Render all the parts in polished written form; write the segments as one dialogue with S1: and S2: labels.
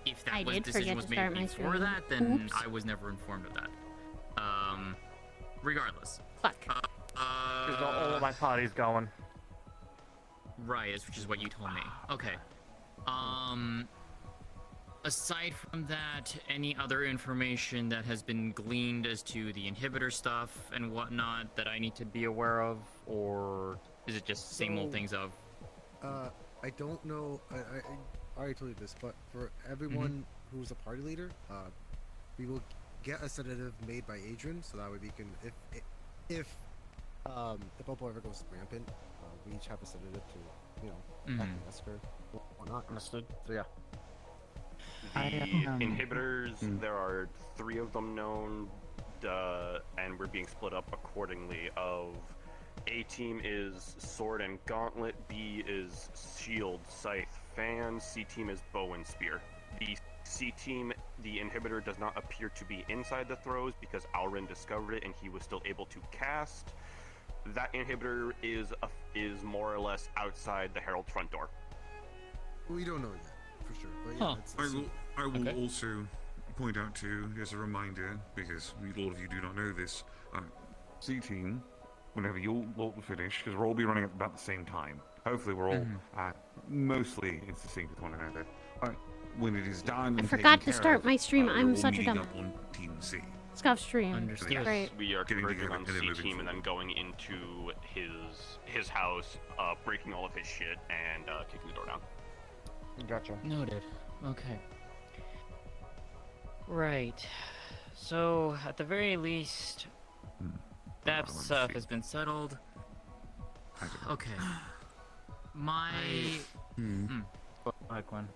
S1: If that
S2: I
S1: was
S2: did
S1: decision
S2: forget
S1: was
S2: to
S1: made
S2: start my
S1: before
S2: stream.
S1: that, then
S2: Oops.
S1: I was never informed of that. Regardless.
S2: Fuck.
S3: Because all of my party's going.
S1: Right, which is what you told me. Okay. Aside from that, any other information that has been gleaned as to the inhibitor stuff and whatnot that I need to be aware of, or is it just same old things of?
S4: I don't know. I already told you this, but for everyone who's a party leader, we will get a sedative made by Adrian, so that way we can, if Opal ever goes rampant, we each have a sedative to, you know, ask her or not.
S3: Understood. So yeah.
S5: The inhibitors, there are 3 of them known, and we're being split up accordingly. Of A team is sword and gauntlet, B is shield, scythe, fan, C team is bow and spear. The C team, the inhibitor does not appear to be inside the throws because Alrin discovered it and he was still able to cast. That inhibitor is more or less outside the Herald front door.
S4: We don't know yet, for sure. But yeah,
S6: I will also point out too, as a reminder, because a lot of you do not know this, C team, whenever you'll finish, because we'll all be running at about the same time. Hopefully we're all mostly in sync with one another. When it is done,
S2: I forgot to start my stream. I'm such a dumb.
S6: Up on Team C.
S2: Scuff stream.
S1: Understood.
S5: Yes,
S2: Great.
S5: we are converging on
S6: and then
S5: C
S6: moving
S5: team and then
S6: forward.
S5: going into his house, breaking all of his shit and kicking the door down.
S3: Gotcha.
S1: Noted. Okay. Right. So, at the very least, that stuff has been settled. Okay. My...
S3: Go ahead, Quinn.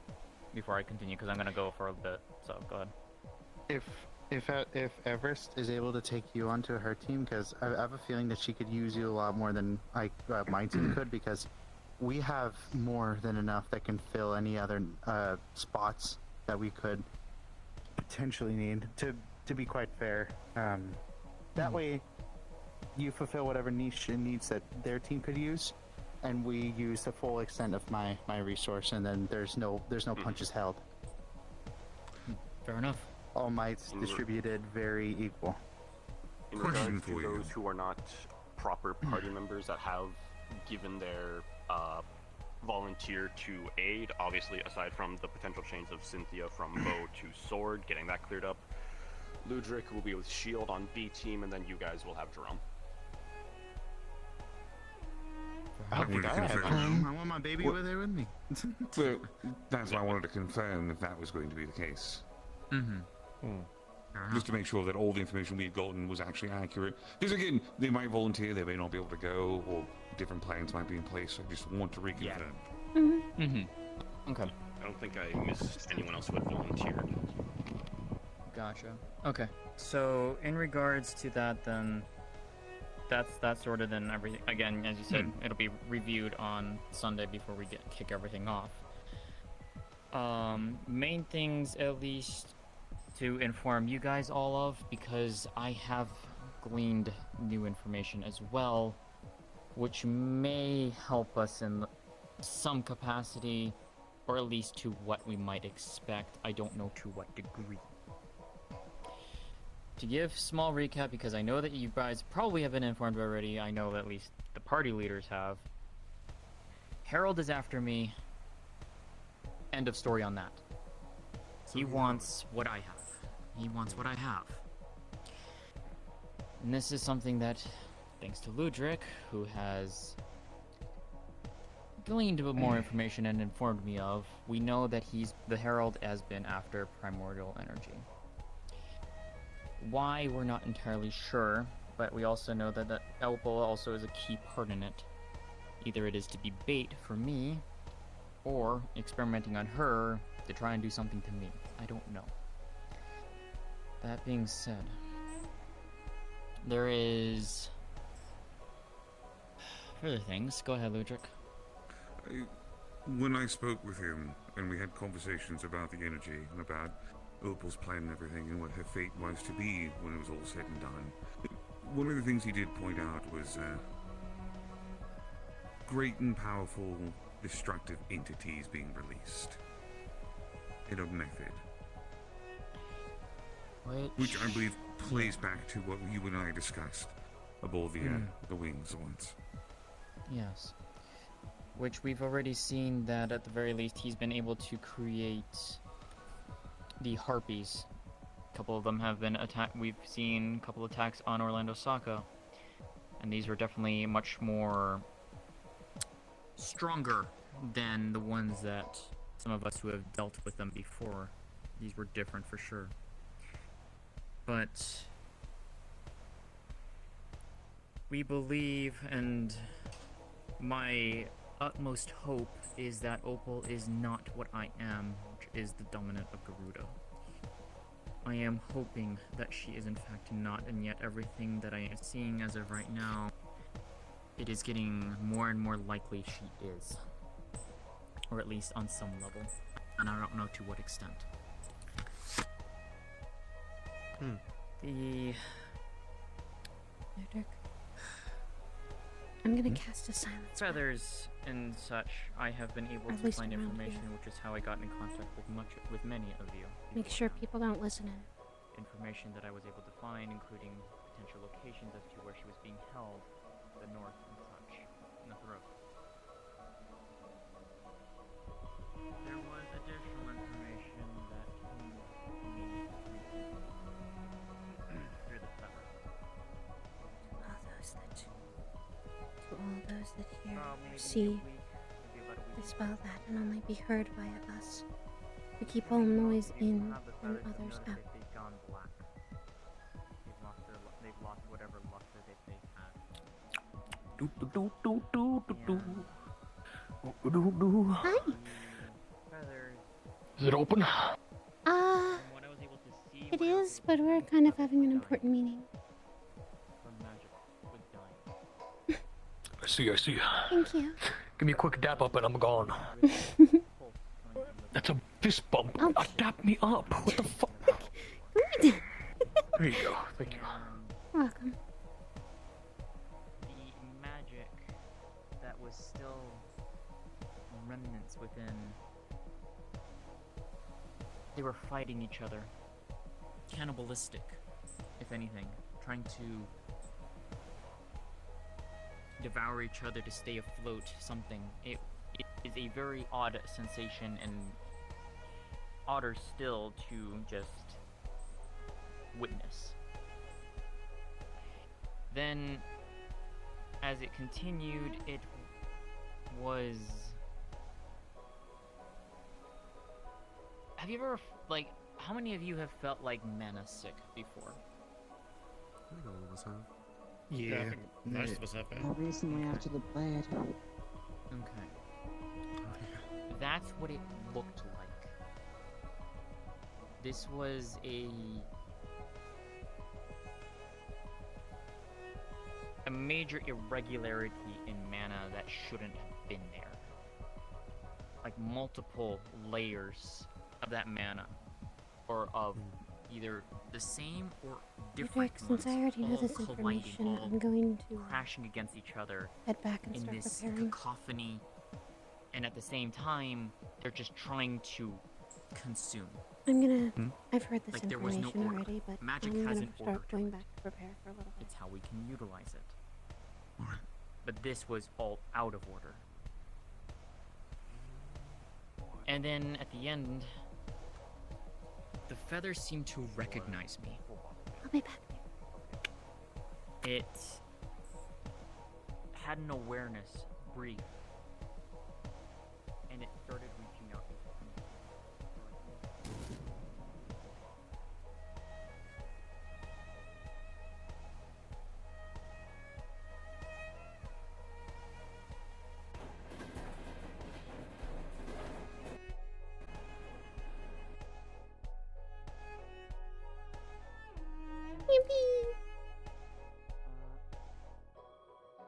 S3: Before I continue, because I'm gonna go for a bit. So go ahead.
S7: If Everest is able to take you onto her team, because I have a feeling that she could use you a lot more than my team could, because we have more than enough that can fill any other spots that we could potentially need. To be quite fair, that way you fulfill whatever niche and needs that their team could use, and we use the full extent of my resource, and then there's no punches held.
S1: Fair enough.
S7: All mights distributed very equal.
S5: In
S6: Question
S5: regards to
S6: for you.
S5: those who are not proper party members that have given their volunteer to aid, obviously aside from the potential change of Cynthia from bow to sword, getting that cleared up, Ludric will be with shield on B team, and then you guys will have Jerome.
S6: I wanted to confirm.
S7: I want my baby over there with me.
S6: Well, that's why I wanted to confirm if that was going to be the case. Just to make sure that all the information we've gotten was actually accurate. Because again, they might volunteer, they may not be able to go, or different plans might be in place. I just want to reconfirm.
S3: Okay.
S5: I don't think I missed anyone else who had volunteered.
S1: Gotcha. Okay. So, in regards to that, then, that's sort of then everything. Again, as you said, it'll be reviewed on Sunday before we kick everything off. Main things, at least, to inform you guys all of, because I have gleaned new information as well, which may help us in some capacity, or at least to what we might expect. I don't know to what degree. To give small recap, because I know that you guys probably have been informed already, I know at least the party leaders have. Harold is after me. End of story on that. He wants what I have. He wants what I have. And this is something that, thanks to Ludric, who has gleaned a bit more information and informed me of, we know that the Herald has been after primordial energy. Why, we're not entirely sure, but we also know that Opal also is a key part in it. Either it is to be bait for me, or experimenting on her to try and do something to me. I don't know. That being said, there is further things. Go ahead, Ludric.
S6: When I spoke with him and we had conversations about the energy and about Opal's plan and everything and what her fate was to be when it was all said and done, one of the things he did point out was great and powerful destructive entities being released. in a method, which I believe plays back to what you and I discussed about the wings once.
S1: Yes. Which we've already seen that at the very least he's been able to create the harpies. A couple of them have been attacked. We've seen a couple attacks on Orlando Saka, and these were definitely much more stronger than the ones that some of us who have dealt with them before. These were different for sure. But we believe, and my utmost hope is that Opal is not what I am, which is the dominant of Garuda. I am hoping that she is in fact not, and yet everything that I am seeing as of right now, it is getting more and more likely she is. Or at least on some level. And I don't know to what extent. The...
S2: Dirk. I'm gonna cast a silence spell.
S1: feathers and such, I have been able
S2: Or at
S1: to
S2: least
S1: find
S2: around
S1: information,
S2: here.
S1: which is how I got in contact with many of you.
S2: Make
S1: before
S2: sure
S1: now.
S2: people don't listen in.
S1: Information that I was able to find, including potential locations as to where she was being held, the north and such, in the throat. There was additional information that came to me through the feather.
S2: To all those that hear
S1: Maybe
S2: or
S1: a
S2: see
S1: week, maybe about a week.
S2: the spell that can only be heard via us. We keep all noise in
S1: Have the
S2: and
S1: feathers have
S2: others
S1: noticed
S2: out.
S1: that they've gone black. They've lost whatever luster that they've had.
S2: Hi!
S1: Feathers,
S8: Is it open?
S1: from what I was able to see,
S2: It
S1: what I was
S2: is,
S1: able
S2: but
S1: to
S2: we're
S1: see,
S2: kind of
S1: feathers
S2: having an
S1: were
S2: important
S1: dying
S2: meeting.
S1: from magic with dying.
S8: I see, I see.
S2: Thank you.
S8: Give me a quick dap up and I'm gone.
S1: With pulse coming from the
S8: That's a fist bump.
S2: Oh.
S8: Dap me up. What the fuck?
S2: Good.
S8: There you go. Thank you.
S1: and
S2: Welcome.
S1: the magic that was still remnants within. They were fighting each other. Cannibalistic, if anything. Trying to devour each other to stay afloat, something. It is a very odd sensation, and odder still to just witness. Then, as it continued, it was... Have you ever, like, how many of you have felt like mana sick before?
S4: I think all of us have.
S9: Yeah, I think most of us have been.
S10: Recently after the blade.
S1: Okay. That's what it looked like. This was a major irregularity in mana that shouldn't have been there. Like multiple layers of that mana, or of either the same or different
S2: Dirk, since I
S1: ones,
S2: already know
S1: all
S2: this
S1: colliding,
S2: information,
S1: all
S2: I'm going to
S1: crashing against each other
S2: head back and
S1: in
S2: start
S1: this
S2: preparing.
S1: cacophony, and at the same time, they're just trying to consume.
S2: I'm gonna. I've heard this
S1: Like, there was no
S2: information
S1: order.
S2: already, but
S1: Magic
S2: I'm
S1: has
S2: gonna
S1: an order
S2: start
S1: to
S2: going
S1: it.
S2: back to prepare for a little bit.
S1: It's how we can utilize it.
S6: Alright.
S1: But this was all out of order. And then at the end, the feathers seemed to recognize me.
S2: I'll be back.
S1: It had an awareness, brief,